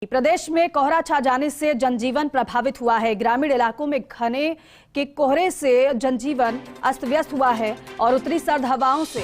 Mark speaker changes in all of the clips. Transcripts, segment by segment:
Speaker 1: प्रदेश में कोहरा छा जाने से जनजीवन प्रभावित हुआ है। ग्रामीण इलाकों में घने के कोहरे से जनजीवन अस्त व्यस्त हुआ है और उत्तरी सर्द हवाओं से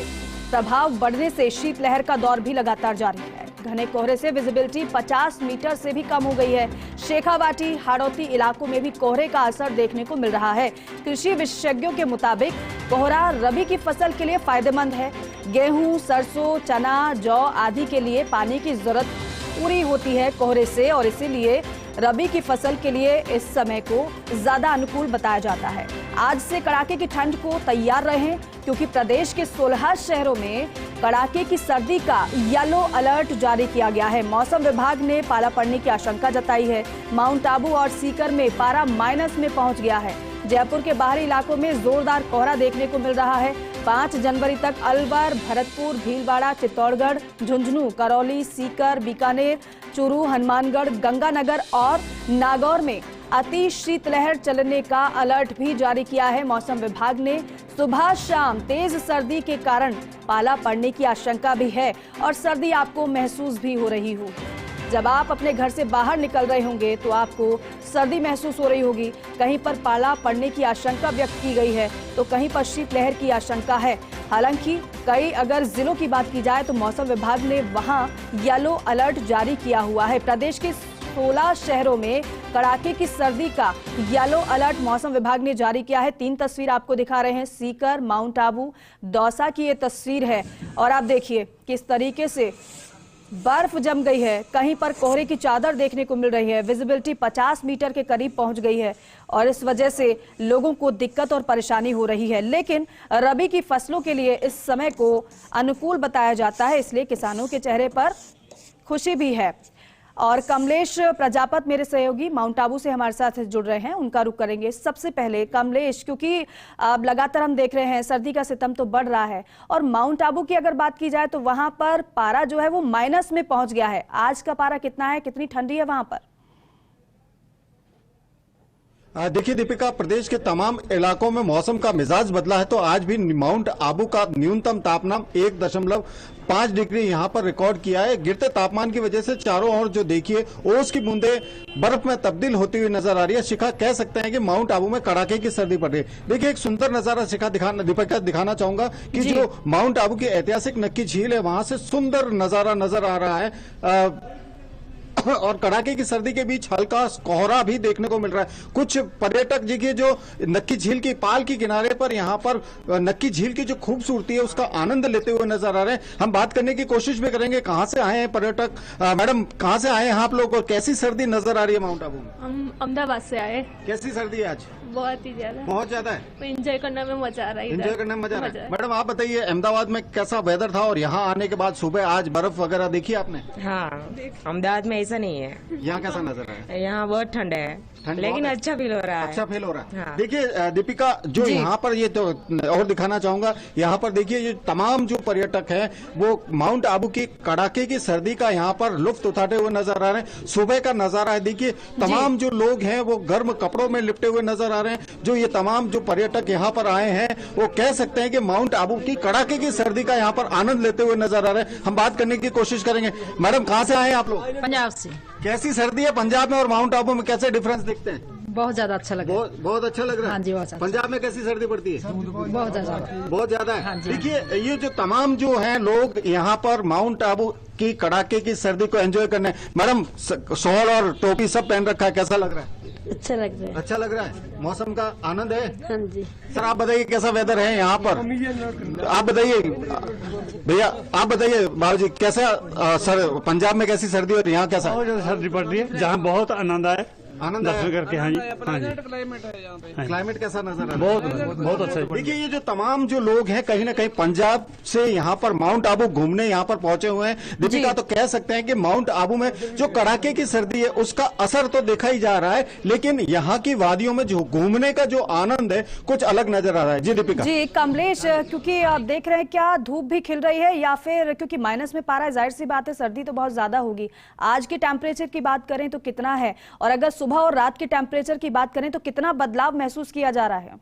Speaker 1: प्रभाव बढ़ने से शीतलहर का दौर भी लगातार जारी है। घने कोहरे से विजिबिलिटी 50 मीटर से भी कम हो गई है। शेखावाटी, हाड़ौती इलाकों में भी कोहरे का असर देखने को मिल रहा है। कृषि विशेषज्ञों के मुताबिक कोहरा रबी की फसल के लिए फायदेमंद है। गेहूं, सरसों, चना, जौ आदि के लिए पानी की जरूरत पूरी होती है कोहरे से और इसीलिए रबी की फसल के लिए इस समय को ज्यादा अनुकूल बताया जाता है। आज से कड़ाके की ठंड को तैयार रहें क्योंकि प्रदेश के 16 शहरों में कड़ाके की सर्दी का येलो अलर्ट जारी किया गया है। मौसम विभाग ने पाला पड़ने की आशंका जताई है। माउंट आबू और सीकर में पारा माइनस में पहुंच गया है। जयपुर के बाहरी इलाकों में जोरदार कोहरा देखने को मिल रहा है। 5 जनवरी तक अलवर, भरतपुर, भीलवाड़ा, चित्तौड़गढ़, झुंझुनू, करौली, सीकर, बीकानेर, चूरू, हनुमानगढ़, गंगानगर और नागौर में अति शीतलहर चलने का अलर्ट भी जारी किया है। मौसम विभाग ने सुबह शाम तेज सर्दी के कारण पाला पड़ने की आशंका भी है और सर्दी आपको महसूस भी हो रही हो। जब आप अपने घर से बाहर निकल रहे होंगे तो आपको सर्दी महसूस हो रही होगी। कहीं पर पाला पड़ने की आशंका व्यक्त की गई है तो कहीं पर शीतलहर की आशंका है। हालांकि कई अगर जिलों की बात की जाए तो मौसम विभाग ने वहां येलो अलर्ट जारी किया हुआ है। प्रदेश के 16 शहरों में कड़ाके की सर्दी का येलो अलर्ट मौसम विभाग ने जारी किया है। 3 तस्वीर आपको दिखा रहे हैं। सीकर, माउंट आबू, दौसा की ये तस्वीर है और आप देखिए किस तरीके से बर्फ जम गई है। कहीं पर कोहरे की चादर देखने को मिल रही है। विजिबिलिटी 50 मीटर के करीब पहुंच गई है और इस वजह से लोगों को दिक्कत और परेशानी हो रही है। लेकिन रबी की फसलों के लिए इस समय को अनुकूल बताया जाता है, इसलिए किसानों के चेहरे पर खुशी भी है। और कमलेश प्रजापत मेरे सहयोगी माउंट आबू से हमारे साथ जुड़ रहे हैं, उनका रुख करेंगे। सबसे पहले कमलेश, क्योंकि अब लगातार हम देख रहे हैं सर्दी का सितम तो बढ़ रहा है और माउंट आबू की अगर बात की जाए तो वहां पर पारा जो है वो माइनस में पहुंच गया है। आज का पारा कितना है, कितनी ठंडी है वहां पर?
Speaker 2: देखिए दीपिका, प्रदेश के तमाम इलाकों में मौसम का मिजाज बदला है तो आज भी माउंट आबू का न्यूनतम तापमान 1.5 डिग्री यहां पर रिकॉर्ड किया है। गिरते तापमान की वजह से चारों ओर जो देखिए ओस की बूंदे बर्फ में तब्दील होती हुई नजर आ रही है। शिखा, कह सकते हैं कि माउंट आबू में कड़ाके की सर्दी पड़ रही है। देखिए एक सुंदर नजारा शिखा दीपिका दिखाना चाहूंगा कि जो माउंट आबू की ऐतिहासिक नक्की झील है वहां से सुंदर नजारा नजर आ रहा है और कड़ाके की सर्दी के बीच हल्का कोहरा भी देखने को मिल रहा है। कुछ पर्यटक जी की जो नक्की झील की पाल के किनारे पर यहाँ पर नक्की झील की जो खूबसूरती है उसका आनंद लेते हुए नजर आ रहे हैं। हम बात करने की कोशिश भी करेंगे कहाँ से आए हैं पर्यटक। मैडम, कहाँ से आए हैं आप लोग और कैसी सर्दी नजर आ रही है माउंट आबू में?
Speaker 3: हम अहमदाबाद से आए।
Speaker 2: कैसी सर्दी है आज?
Speaker 3: बहुत ही ज्यादा।
Speaker 2: बहुत ज्यादा है।
Speaker 3: एंजॉय करने में मजा आ रहा है।
Speaker 2: एंजॉय करने में मजा आ रहा है। मैडम आप बताइए, अहमदाबाद में कैसा वेदर था और यहाँ आने के बाद सुबह आज बर्फ वगैरह देखी आपने?
Speaker 4: हाँ, अहमदाबाद में ऐसा नहीं है।
Speaker 2: यहाँ कैसा नजर है?
Speaker 4: यहाँ बहुत ठंड है, लेकिन अच्छा फील हो रहा है।
Speaker 2: अच्छा फील हो रहा है।
Speaker 4: हाँ।
Speaker 2: देखिए दीपिका, जो यहाँ पर ये तो और दिखाना चाहूंगा, यहाँ पर देखिए ये तमाम जो पर्यटक हैं वो माउंट आबू की कड़ाके की सर्दी का यहाँ पर लुत्फ उठाते हुए नजर आ रहे हैं। सुबह का नजारा है, देखिए तमाम जो लोग हैं वो गर्म कपड़ों में लिपटे हुए नजर आ रहे हैं। जो ये तमाम जो पर्यटक यहाँ पर आए हैं वो कह सकते हैं कि माउंट आबू की कड़ाके की सर्दी का यहाँ पर आनंद लेते हुए नजर आ रहे हैं। हम बात करने की कोशिश करेंगे। मैडम, कहाँ से आए हैं आप लोग?
Speaker 5: पंजाब से।
Speaker 2: कैसी सर्दी है पंजाब में और माउंट आबू में, कैसे डिफरेंस दिखते हैं?
Speaker 5: बहुत ज्यादा अच्छा लगा।
Speaker 2: बहुत अच्छा लग रहा है।
Speaker 5: हाँ जी, बहुत अच्छा।
Speaker 2: पंजाब में कैसी सर्दी पड़ती है?
Speaker 5: बहुत ज्यादा।
Speaker 2: बहुत ज्यादा है।
Speaker 5: हाँ जी।
Speaker 2: देखिए ये जो तमाम जो हैं लोग यहाँ पर माउंट आबू की कड़ाके की सर्दी को एंजॉय करने। मैडम, शॉल और टोपी सब पहन रखा है, कैसा लग रहा है?
Speaker 3: अच्छा लग रहा है।
Speaker 2: अच्छा लग रहा है। मौसम का आनंद है।
Speaker 3: हाँ जी।
Speaker 2: सर आप बताइए कैसा वेदर है यहाँ पर? आप बताइए भैया, आप बताइए बाबू जी, कैसा सर पंजाब में कैसी सर्दी और यहाँ कैसा?
Speaker 6: बहुत ज्यादा सर्दी पड़ रही है, जहाँ बहुत आनंद आए।
Speaker 2: आनंद
Speaker 6: दर्शन करके। हाँ जी, हाँ जी।
Speaker 2: क्लाइमेट है यहाँ पे। क्लाइमेट कैसा नजर आ रहा है?
Speaker 6: बहुत अच्छा है।
Speaker 2: देखिए ये जो तमाम जो लोग हैं कहीं ना कहीं पंजाब से यहाँ पर माउंट आबू घूमने यहाँ पर पहुंचे हुए हैं। दीपिका, तो कह सकते हैं कि माउंट आबू में जो कड़ाके की सर्दी है उसका असर तो देखा ही जा रहा है, लेकिन यहाँ की वादियों में जो घूमने का जो आनंद है कुछ अलग नजर आ रहा है। जी दीपिका।
Speaker 1: जी कमलेश, क्योंकि आप देख रहे हैं क्या धूप भी खिल रही है या फिर क्योंकि माइनस में पारा है, जाहिर सी बात है सर्दी तो बहुत ज्यादा होगी। आज के टेम्परेचर की बात करें तो कितना है और अगर सुबह और रात के टेम्परेचर की बात करें तो कितना बदलाव महसूस किया जा रहा है?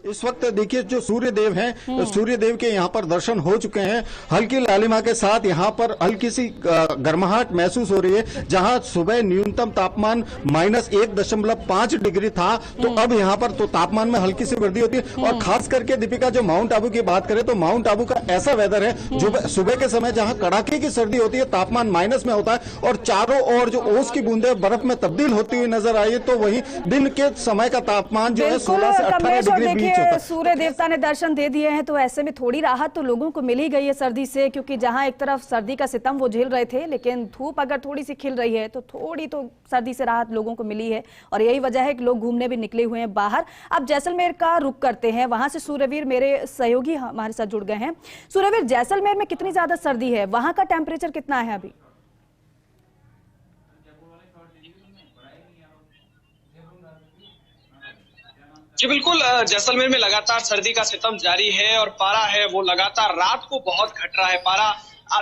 Speaker 2: इस वक्त देखिए जो सूर्य देव हैं, सूर्य देव के यहाँ पर दर्शन हो चुके हैं। हल्की लालिमा के साथ यहाँ पर हल्की सी गर्माहट महसूस हो रही है। जहाँ सुबह न्यूनतम तापमान -1.5 डिग्री था, तो अब यहाँ पर तो तापमान में हल्की सी वृद्धि होती है। और खास करके दीपिका, जो माउंट आबू की बात करें तो माउंट आबू का ऐसा वेदर है जो सुबह के समय जहाँ कड़ाके की सर्दी होती है, तापमान माइनस में होता है और चारों ओर जो ओस की बूंदें बर्फ में तब्दील होती हुई नजर आई है, तो वहीं दिन के समय का तापमान जो है 16 से 18 डिग्री बीच होता है।
Speaker 1: सूर्य देवता ने दर्शन दे दिए हैं, तो ऐसे में थोड़ी राहत तो लोगों को मिल ही गई है सर्दी से, क्योंकि जहां एक तरफ सर्दी का सितम वो झेल रहे थे, लेकिन धूप अगर थोड़ी सी खिल रही है तो थोड़ी तो सर्दी से राहत लोगों को मिली है। और यही वजह है कि लोग घूमने भी निकले हुए हैं बाहर। अब जैसलमेर का रुख करते हैं, वहां से सूर्यवीर मेरे सहयोगी हमारे साथ जुड़ गए हैं। सूर्यवीर, जैसलमेर में कितनी ज्यादा सर्दी है, वहां का टेम्परेचर कितना है अभी?
Speaker 5: जी बिल्कुल, जैसलमेर में लगातार सर्दी का सितम जारी है और पारा है वो लगातार रात को बहुत घट रहा है। पारा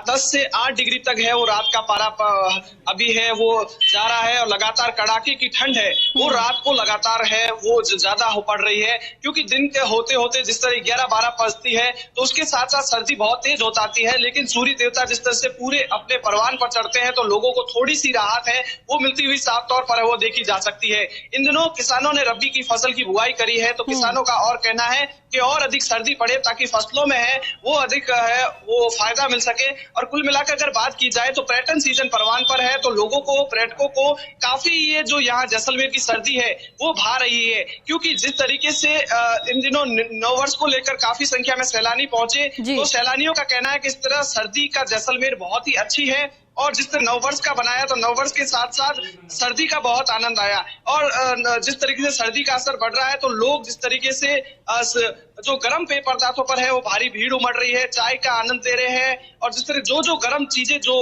Speaker 5: 10 से 8 डिग्री तक है वो रात का पारा अभी है वो जा रहा है। और लगातार कड़ाके की ठंड है वो रात को लगातार है वो ज्यादा हो पड़ रही है, क्योंकि दिन के होते होते जिस तरह 11-12 बजती है तो उसके साथ साथ सर्दी बहुत तेज हो जाती है। लेकिन सूर्य देवता जिस तरह से पूरे अपने परवान पर चढ़ते हैं तो लोगों को थोड़ी सी राहत है वो मिलती हुई साफ तौर पर वो देखी जा सकती है। इन दिनों किसानों ने रबी की फसल की बुआई करी है, तो किसानों का और कहना है कि और अधिक सर्दी पड़े ताकि फसलों में है वो अधिक है वो फायदा मिल सके। और कुल मिलाकर अगर बात की जाए तो पर्यटन सीजन परवान पर है, तो लोगों को, पर्यटकों को काफी ये जो यहाँ जैसलमेर की सर्दी है वो भा रही है, क्योंकि जिस तरीके से इन दिनों नववर्ष को लेकर काफी संख्या में सैलानी पहुंचे, तो सैलानियों का कहना है कि इस तरह सर्दी का जैसलमेर बहुत ही अच्छी है। और जिस तरह नववर्ष का बनाया तो नववर्ष के साथ साथ सर्दी का बहुत आनंद आया। और जिस तरीके से सर्दी का असर बढ़ रहा है तो लोग जिस तरीके से जो गर्म पेय पदार्थों पर है वो भारी भीड़ उमड़ रही है, चाय का आनंद ले रहे हैं। और जिस तरह जो गर्म चीजें जो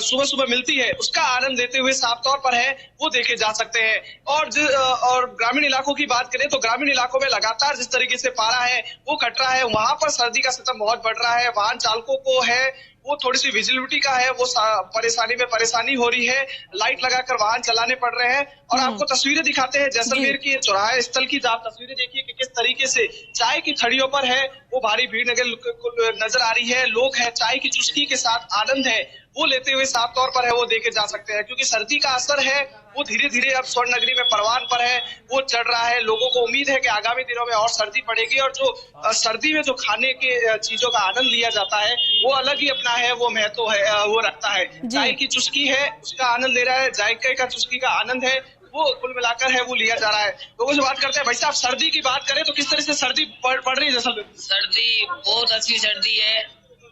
Speaker 5: सुबह सुबह मिलती है उसका आनंद लेते हुए साफ तौर पर है वो देखे जा सकते हैं। और ग्रामीण इलाकों की बात करें तो ग्रामीण इलाकों में लगातार जिस तरीके से पारा है वो घट रहा है, वहां पर सर्दी का सितम बहुत बढ़ रहा है। वाहन चालकों को है वो थोड़ी सी विजिबिलिटी का है वो परेशानी हो रही है, लाइट लगाकर वाहन चलाने पड़ रहे हैं। और आपको तस्वीरें दिखाते हैं जैसलमेर की चौराहे स्थल की, आप तस्वीरें देखिए कि किस तरीके से चाय की थड़ियों पर है वो भारी भीड़ नजर आ रही है। लोग है चाय की चुस्की के साथ आनंद है वो लेते हुए साफ तौर पर है वो देखे जा सकते हैं, क्योंकि सर्दी का असर है वो धीरे धीरे अब स्वर्ण नगरी में परवान पर है वो चढ़ रहा है। लोगों को उम्मीद है कि आगामी दिनों में और सर्दी पड़ेगी और जो सर्दी में जो खाने के चीजों का आनंद लिया जाता है वो अलग ही अपना है वो महत्व है वो रखता है। चाय की चुस्की है उसका आनंद ले रहा है, जायके का चुस्की का आनंद है वो कुल मिलाकर है वो लिया जा रहा है। लोगों से बात करते हैं। भाई साहब, सर्दी की बात करें तो किस तरह से सर्दी पड़ रही है जैसलमेर?
Speaker 7: सर्दी बहुत अच्छी सर्दी है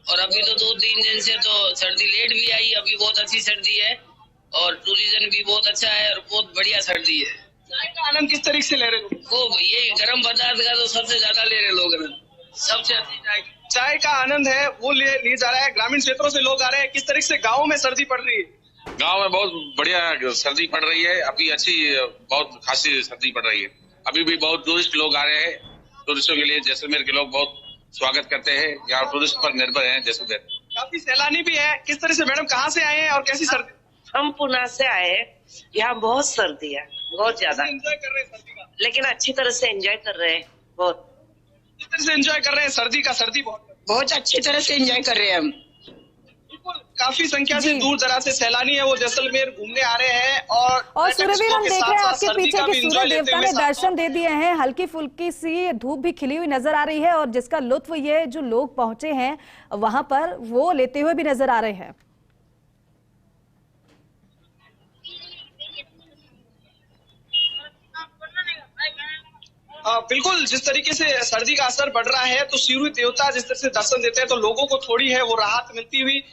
Speaker 7: और अभी तो 2-3 दिन से तो सर्दी लेट भी आई, अभी बहुत अच्छी सर्दी है और टूरिज्म भी बहुत अच्छा है और बहुत बढ़िया सर्दी है।
Speaker 5: चाय का आनंद किस तरीके से ले रहे हो?
Speaker 7: वो ये गर्म पदार्थ का तो सबसे ज्यादा ले रहे लोग, सबसे अच्छी
Speaker 5: चाय का आनंद है वो लिया जा रहा है। ग्रामीण क्षेत्रों से लोग आ रहे हैं, किस तरीके से गाँव में सर्दी पड़ रही है?
Speaker 8: गांव में बहुत बढ़िया सर्दी पड़ रही है, अभी अच्छी बहुत खासी सर्दी पड़ रही है। अभी भी बहुत टूरिस्ट लोग आ रहे हैं, टूरिस्टों के लिए जैसलमेर के लोग बहुत स्वागत करते हैं, यहाँ टूरिस्ट पर निर्भर है जैसलमेर।
Speaker 5: काफी सैलानी भी है, किस तरह से मैडम कहाँ से आए हैं और कैसी सर्दी?
Speaker 9: हम पुणे से आए हैं, यहाँ बहुत सर्दी है, बहुत ज्यादा
Speaker 5: एंजॉय कर रहे हैं सर्दी का,
Speaker 9: लेकिन अच्छी तरह से एंजॉय कर रहे हैं, बहुत
Speaker 5: किस तरह से एंजॉय कर रहे हैं सर्दी का? सर्दी
Speaker 9: बहुत अच्छी तरह से एंजॉय कर रहे हैं हम।
Speaker 5: काफी संख्या से दूर दराज से सैलानी है वो जैसलमेर घूमने आ रहे हैं। और
Speaker 1: सूर्यवीर, हम देख रहे हैं आपके पीछे कि सूर्य देवता ने दर्शन दे दिए हैं, हल्की फुल्की सी धूप भी खिली हुई नजर आ रही है और जिसका लुत्फ ये जो लोग पहुंचे हैं वहां पर वो लेते हुए भी नजर आ रहे हैं।
Speaker 5: बिल्कुल, जिस तरीके से सर्दी का असर बढ़ रहा है तो सूर्य देवता जिस तरह से दर्शन देते हैं तो लोगों को थोड़ी है वो राहत मिलती हुई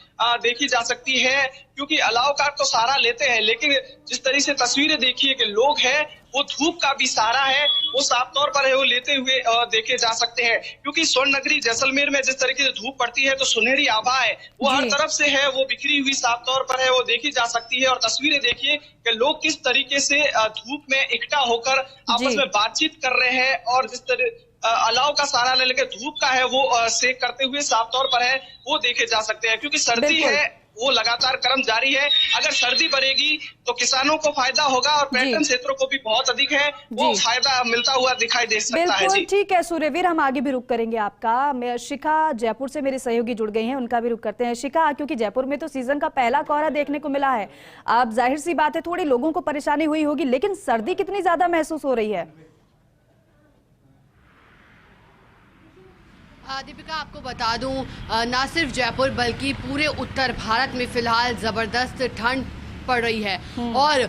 Speaker 5: देखी जा सकती है, क्योंकि अलाव का तो सहारा लेते हैं, लेकिन जिस तरीके से तस्वीरें देखिए कि लोग हैं वो धूप का भी सहारा है वो साफ तौर पर है वो लेते हुए देखे जा सकते हैं, क्योंकि स्वर्ण नगरी जैसलमेर में जिस तरीके से धूप पड़ती है तो सुनहरी आभा है वो हर तरफ से है वो बिखरी हुई साफ तौर पर है वो देखी जा सकती है। और तस्वीरें देखिए कि लोग किस तरीके से धूप में इकट्ठा होकर आपस में बातचीत कर रहे हैं और जिस तरह अलाव का सहारा लेकर धूप का है वो सेक करते हुए साफ तौर पर है वो देखे जा सकते हैं, क्योंकि सर्दी है वो लगातार क्रम जारी है। अगर सर्दी बढ़ेगी तो किसानों को फायदा होगा और पर्यटन क्षेत्रों को भी बहुत अधिक है, वो फायदा मिलता हुआ दिखाई दे सकता है।
Speaker 1: बिल्कुल
Speaker 5: जी
Speaker 1: ठीक है सूर्यवीर, हम आगे भी रुक करेंगे आपका। मैं शिखा जयपुर से मेरी सहयोगी जुड़ गई हैं, उनका भी रुक करते हैं। शिखा, क्योंकि जयपुर में तो सीजन का पहला कोहरा देखने को मिला है, अब जाहिर सी बात है थोड़ी लोगों को परेशानी हुई होगी, लेकिन सर्दी कितनी ज्यादा महसूस हो रही है?
Speaker 10: दीपिका, आपको बता दूं, ना सिर्फ जयपुर बल्कि पूरे उत्तर भारत में फिलहाल जबरदस्त ठंड पड़ रही है और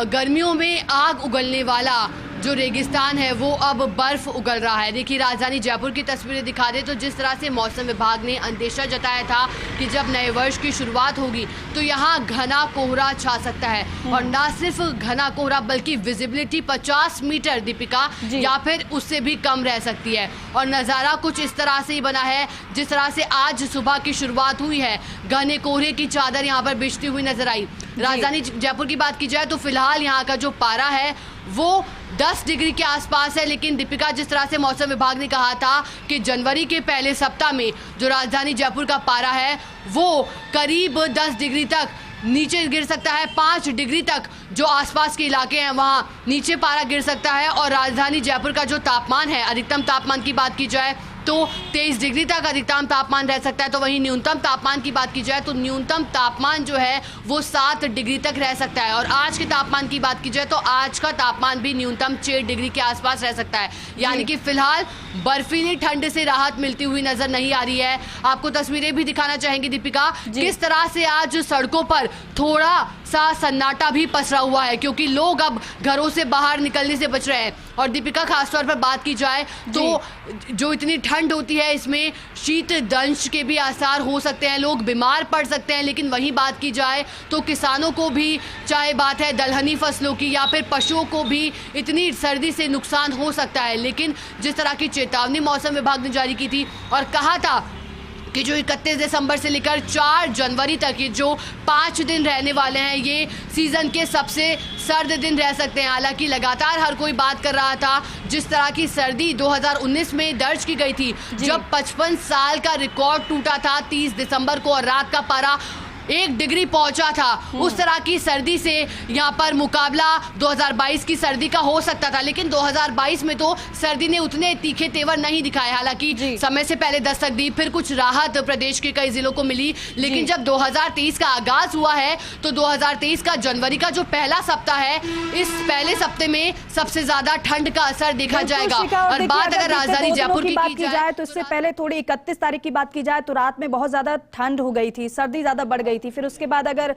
Speaker 10: गर्मियों में आग उगलने वाला जो रेगिस्तान है वो अब बर्फ उगल रहा है। देखिए, राजधानी जयपुर की तस्वीरें दिखा दे तो जिस तरह से मौसम विभाग ने अंदेशा जताया था कि जब नए वर्ष की शुरुआत होगी तो यहाँ घना कोहरा छा सकता है और ना सिर्फ घना कोहरा बल्कि विजिबिलिटी 50 मीटर दीपिका या फिर उससे भी कम रह सकती है। और नज़ारा कुछ इस तरह से ही बना है जिस तरह से आज सुबह की शुरुआत हुई है, घने कोहरे की चादर यहाँ पर बिछती हुई नजर आई। राजधानी जयपुर की बात की जाए तो फिलहाल यहाँ का जो पारा है वो 10 डिग्री के आसपास है, लेकिन दीपिका जिस तरह से मौसम विभाग ने कहा था कि जनवरी के पहले सप्ताह में जो राजधानी जयपुर का पारा है वो करीब 10 डिग्री तक नीचे गिर सकता है। 5 डिग्री तक जो आसपास के इलाके हैं वहां नीचे पारा गिर सकता है। और राजधानी जयपुर का जो तापमान है, अधिकतम तापमान की बात की जाए तो 23 डिग्री तक अधिकतम तापमान रह सकता है, तो वहीं न्यूनतम तापमान की बात की जाए तो न्यूनतम तापमान जो है वो 7 डिग्री तक रह सकता है। और आज के तापमान की बात की जाए तो आज का तापमान भी न्यूनतम 6 डिग्री के आसपास रह सकता है। यानी कि फिलहाल बर्फीली ठंड से राहत मिलती हुई नजर नहीं आ रही है। आपको तस्वीरें भी दिखाना चाहेंगे दीपिका, किस तरह से आज सड़कों पर थोड़ा सा सन्नाटा भी पसरा हुआ है क्योंकि लोग अब घरों से बाहर निकलने से बच रहे हैं। और दीपिका, खासतौर पर बात की जाए तो जो इतनी ठंड होती है इसमें शीत दंश के भी आसार हो सकते हैं, लोग बीमार पड़ सकते हैं। लेकिन वहीं बात की जाए तो किसानों को भी, चाहे बात है दलहनी फसलों की या फिर पशुओं को भी इतनी सर्दी से नुकसान हो सकता है। लेकिन जिस तरह की चेतावनी मौसम विभाग ने जारी की थी और कहा था कि जो 31 दिसंबर से लेकर 4 जनवरी तक ये जो 5 दिन रहने वाले हैं ये सीजन के सबसे सर्द दिन रह सकते हैं। हालांकि लगातार हर कोई बात कर रहा था जिस तरह की सर्दी 2019 में दर्ज की गई थी, जब 55 साल का रिकॉर्ड टूटा था 30 दिसंबर को और रात का पारा 1 डिग्री पहुंचा था। उस तरह की सर्दी से यहाँ पर मुकाबला 2022 की सर्दी का हो सकता था, लेकिन 2022 में तो सर्दी ने उतने तीखे तेवर नहीं दिखाए। हालांकि समय से पहले दस्तक दी, फिर कुछ राहत प्रदेश के कई जिलों को मिली, लेकिन जब 2023 का आगाज हुआ है तो 2023 का जनवरी का जो पहला सप्ताह है, इस पहले सप्ताह में सबसे ज्यादा ठंड का असर देखा जाएगा। और बात अगर राजधानी जयपुर की बात की जाए
Speaker 1: तो इससे पहले थोड़ी 31 तारीख की बात की जाए तो रात में बहुत ज्यादा ठंड हो गई थी, सर्दी ज्यादा बढ़ गई थी। फिर उसके बाद अगर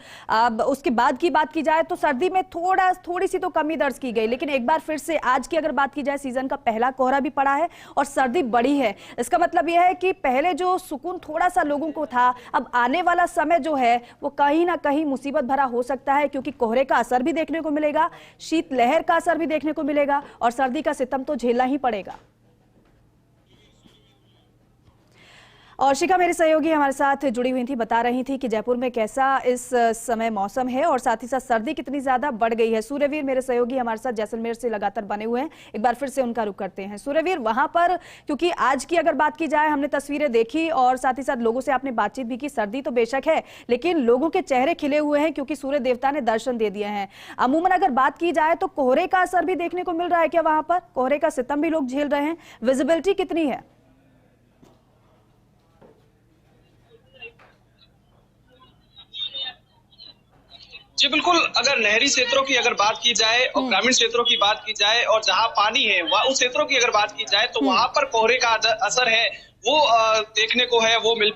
Speaker 1: उसके बाद की बात की जाए तो सर्दी में थोड़ी सी तो कमी दर्ज की गई, लेकिन एक बार फिर से आज की अगर बात की जाए सीजन का पहला कोहरा भी पड़ा है और सर्दी बढ़ी है। इसका मतलब यह है कि पहले जो सुकून थोड़ा सा लोगों को था, अब आने वाला समय जो है वो कहीं ना कहीं मुसीबत भरा हो सकता है, क्योंकि कोहरे का असर भी देखने को मिलेगा, शीतलहर का असर भी देखने को मिलेगा और सर्दी का सितम तो झेलना ही पड़ेगा। और शिखा मेरी सहयोगी हमारे साथ जुड़ी हुई थी, बता रही थी कि जयपुर में कैसा इस समय मौसम है और साथ ही साथ सर्दी कितनी ज्यादा बढ़ गई है। सूर्यवीर मेरे सहयोगी हमारे साथ जैसलमेर से लगातार बने हुए हैं, एक बार फिर से उनका रुख करते हैं। सूर्यवीर, वहां पर क्योंकि आज की अगर बात की जाए, हमने तस्वीरें देखी और साथ ही साथ लोगों से आपने बातचीत भी की, सर्दी तो बेशक है लेकिन लोगों के चेहरे खिले हुए हैं क्योंकि सूर्य देवता ने दर्शन दे दिए हैं। अमूमन अगर बात की जाए तो कोहरे का असर भी देखने को मिल रहा है क्या? वहां पर कोहरे का सितम भी लोग झेल रहे हैं, विजिबिलिटी कितनी है?
Speaker 5: जी बिल्कुल, अगर नहरी क्षेत्रों की अगर बात की जाए और ग्रामीण क्षेत्रों की बात की जाए और जहां पानी है वह उस क्षेत्रों की अगर बात की जाए तो वहां पर कोहरे का असर है वो देखने को है, वो मिल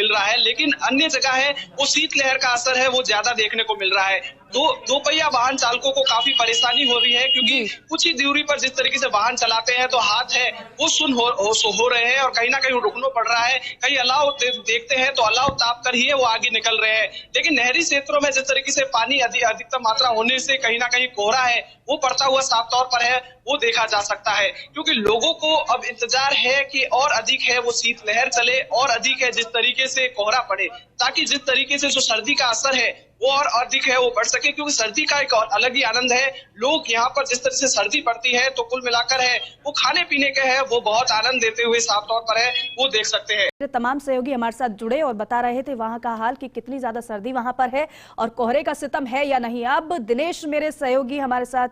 Speaker 5: रहा है। लेकिन अन्य जगह है वो शीतलहर का असर है वो ज्यादा देखने को मिल रहा है। दो पहिया वाहन चालकों को काफी परेशानी हो रही है क्योंकि कुछ ही दूरी पर जिस तरीके से वाहन चलाते हैं तो हाथ है वो सुन हो रहे हैं और कहीं ना कहीं रुकना पड़ रहा है। कहीं अलाव देखते हैं तो अलाव ताप कर ही है वो आगे निकल रहे हैं। लेकिन नहरी क्षेत्रों में जिस तरीके से पानी अधिकतम मात्रा होने से कहीं ना कहीं कोहरा है वो पड़ता हुआ साफ तौर पर है वो देखा जा सकता है, क्योंकि लोगों को अब इंतजार है कि और अधिक है वो शीतलहर चले और अधिक है जिस तरीके से कोहरा पड़े, ताकि जिस तरीके से जो सर्दी का असर है वो और अधिक है वो बढ़ सके, क्योंकि सर्दी का एक और अलग ही आनंद है। लोग यहाँ पर जिस तरह से सर्दी पड़ती है तो कुल मिलाकर है वो खाने पीने के है वो बहुत आनंद देते हुए साफ तौर पर है वो देख सकते हैं।
Speaker 1: तमाम सहयोगी हमारे साथ जुड़े और बता रहे थे वहां का हाल कि कितनी ज्यादा सर्दी वहां पर है और कोहरे का सितम है या नहीं। अब दिनेश मेरे सहयोगी हमारे साथ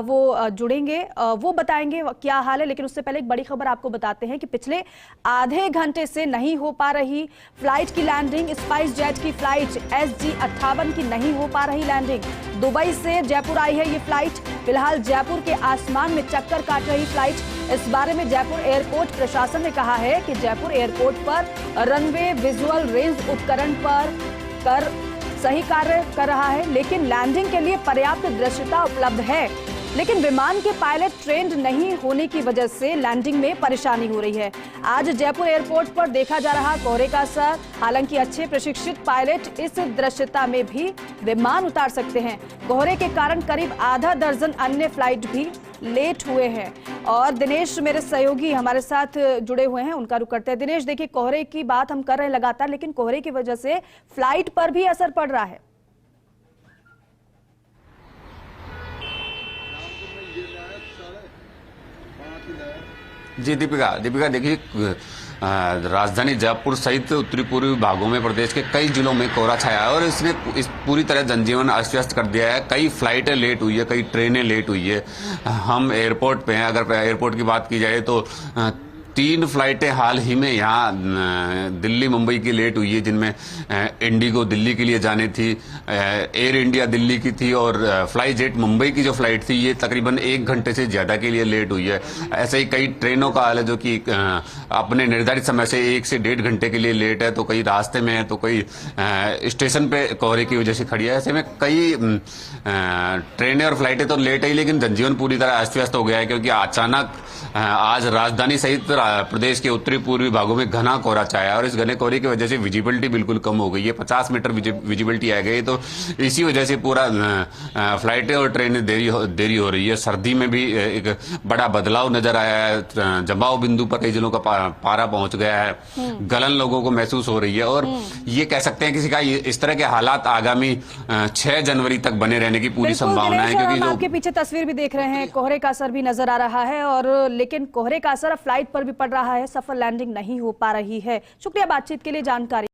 Speaker 1: वो जुड़ेंगे, वो बताएंगे क्या हाल है। लेकिन उससे पहले एक बड़ी खबर आपको बताते हैं कि पिछले आधे घंटे से नहीं हो पा रही फ्लाइट की लैंडिंग। स्पाइस जेट की फ्लाइट SG-58 की नहीं हो पा रही लैंडिंग। दुबई से जयपुर आई है ये फ्लाइट। फिलहाल जयपुर के आसमान में चक्कर काट रही फ्लाइट। इस बारे में जयपुर एयरपोर्ट प्रशासन ने कहा है कि जयपुर एयरपोर्ट पर रनवे विजुअल रेंज उपकरण पर सही कार्य कर रहा है, लेकिन लैंडिंग के लिए पर्याप्त दृश्यता उपलब्ध है। लेकिन विमान के पायलट ट्रेंड नहीं होने की वजह से लैंडिंग में परेशानी हो रही है। आज जयपुर एयरपोर्ट पर देखा जा रहा कोहरे का असर। हालांकि अच्छे प्रशिक्षित पायलट इस दृश्यता में भी विमान उतार सकते हैं। कोहरे के कारण करीब आधा दर्जन अन्य फ्लाइट भी लेट हुए हैं। और दिनेश मेरे सहयोगी हमारे साथ जुड़े हुए हैं, उनका रुख करते हैं। दिनेश, देखिए कोहरे की बात हम कर रहे हैं लगातार, लेकिन कोहरे की वजह से फ्लाइट पर भी असर पड़ रहा है।
Speaker 11: जी दीपिका देखिए, राजधानी जयपुर सहित उत्तरी पूर्वी भागों में प्रदेश के कई जिलों में कोहरा छाया है और इसने इस पूरी तरह जनजीवन अस्त व्यस्त कर दिया है। कई फ्लाइटें लेट हुई है, कई ट्रेनें लेट हुई है। हम एयरपोर्ट पे हैं, अगर एयरपोर्ट की बात की जाए तो 3 फ्लाइटें हाल ही में यहाँ दिल्ली मुंबई की लेट हुई है, जिनमें इंडिगो दिल्ली के लिए जाने थी, एयर इंडिया दिल्ली की थी और फ्लाई जेट मुंबई की जो फ्लाइट थी ये तकरीबन 1 घंटे से ज़्यादा के लिए लेट हुई है। ऐसे ही कई ट्रेनों का हाल है जो कि अपने निर्धारित समय से 1 से 1.5 घंटे के लिए लेट है, तो कई रास्ते में है तो कई स्टेशन पे कोहरे की वजह से खड़ी है। ऐसे में कई ट्रेनें और फ्लाइटें तो लेट आई, लेकिन जनजीवन पूरी तरह अस्त व्यस्त हो गया है, क्योंकि अचानक आज राजधानी सहित प्रदेश के उत्तरी पूर्वी भागों में घना कोहरा छाया और इस घने कोहरे की वजह से विजिबिलिटी बिल्कुल कम हो गई है। 50 मीटर विजिबिलिटी आ गई, तो इसी वजह से पूरा फ्लाइटें और ट्रेनें देरी हो रही है। सर्दी में भी एक बड़ा बदलाव नजर आया है। जमाव बिंदु पर कई जिलों का पारा पहुंच गया है। गलन लोगों को महसूस हो रही है और ये कह सकते हैं किसी का इस तरह के हालात आगामी 6 जनवरी तक बने रहने की पूरी संभावना है, क्योंकि
Speaker 1: हम आपके पीछे तस्वीर भी देख रहे हैं, कोहरे का असर भी नजर आ रहा है। और लेकिन कोहरे का असर फ्लाइट पर भी पड़ रहा है, सफल लैंडिंग नहीं हो पा रही है। शुक्रिया बातचीत के लिए, जानकारी